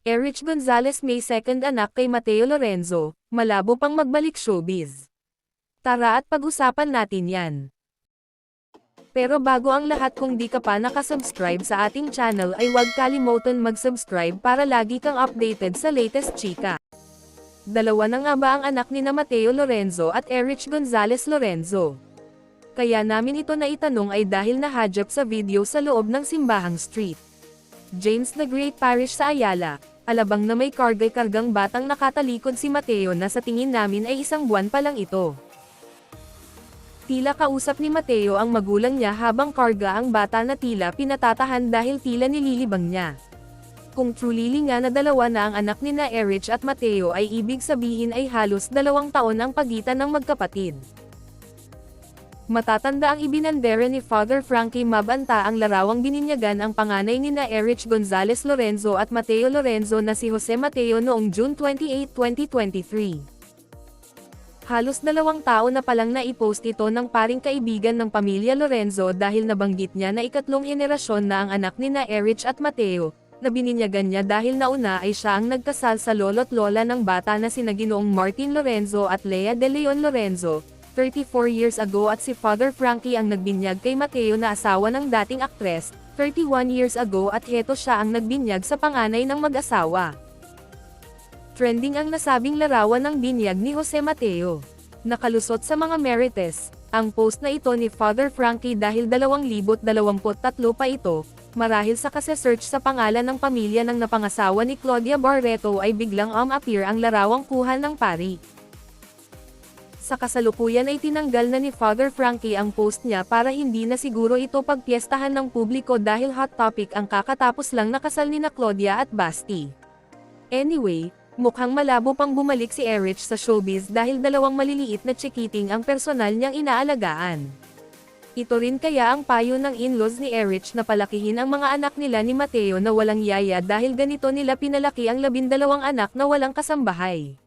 Erich Gonzalez may second anak kay Mateo Lorenzo, malabo pang magbalik showbiz. Tara at pag-usapan natin yan. Pero bago ang lahat, kung di ka pa nakasubscribe sa ating channel ay huwag kalimutan mag-subscribe para lagi kang updated sa latest chika. Dalawa na nga ba ang anak ni na Mateo Lorenzo at Erich Gonzalez Lorenzo? Kaya namin ito naitanong ay dahil nahadyap sa video sa loob ng simbahang street James the Great Parish sa Ayala, Alabang na may kargang batang nakatalikod si Mateo na sa tingin namin ay 1 buwan pa lang ito. Tila kausap ni Mateo ang magulang niya habang karga ang bata na tila pinatatahan dahil tila nililibang niya. Kung truly nga na dalawa na ang anak ni na Erich at Mateo ay ibig sabihin ay halos 2 taon ang pagitan ng magkapatid. Matatanda ang ibinandera ni Father Frankie Mabanta ang larawang bininyagan ang panganay ni na Erich Gonzalez Lorenzo at Mateo Lorenzo na si Jose Mateo noong June 28, 2023. Halos 2 taon na palang naipost ito ng paring kaibigan ng pamilya Lorenzo dahil nabanggit niya na 3 henerasyon na ang anak ni na Erich at Mateo, na bininyagan niya dahil nauna ay siya ang nagkasal sa lolo't lola ng bata na sina Ginoong Martin Lorenzo at Lea de Leon Lorenzo, 34 years ago, at si Father Frankie ang nagbinyag kay Mateo na asawa ng dating aktres, 31 years ago, at heto siya ang nagbinyag sa panganay ng mag-asawa. Trending ang nasabing larawan ng binyag ni Jose Mateo. Nakalusot sa mga Marites ang post na ito ni Father Frankie dahil 2023 pa ito, marahil sa kase-search sa pangalan ng pamilya ng napangasawa ni Claudia Barreto ay biglang appear ang larawang kuhal ng pari. Sa kasalukuyan ay tinanggal na ni Father Frankie ang post niya para hindi na siguro ito pagpiestahan ng publiko dahil hot topic ang kakatapos lang nakasal ni na Claudia at Basti. Anyway, mukhang malabo pang bumalik si Erich sa showbiz dahil 2 maliliit na chikiting ang personal niyang inaalagaan. Ito rin kaya ang payo ng in-laws ni Erich na palakihin ang mga anak nila ni Mateo na walang yaya dahil ganito nila pinalaki ang 12 anak na walang kasambahay.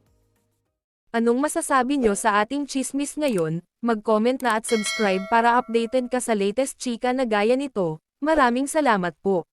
Anong masasabi nyo sa ating chismis ngayon? Mag-comment na at subscribe para updated ka sa latest chika na gaya nito. Maraming salamat po.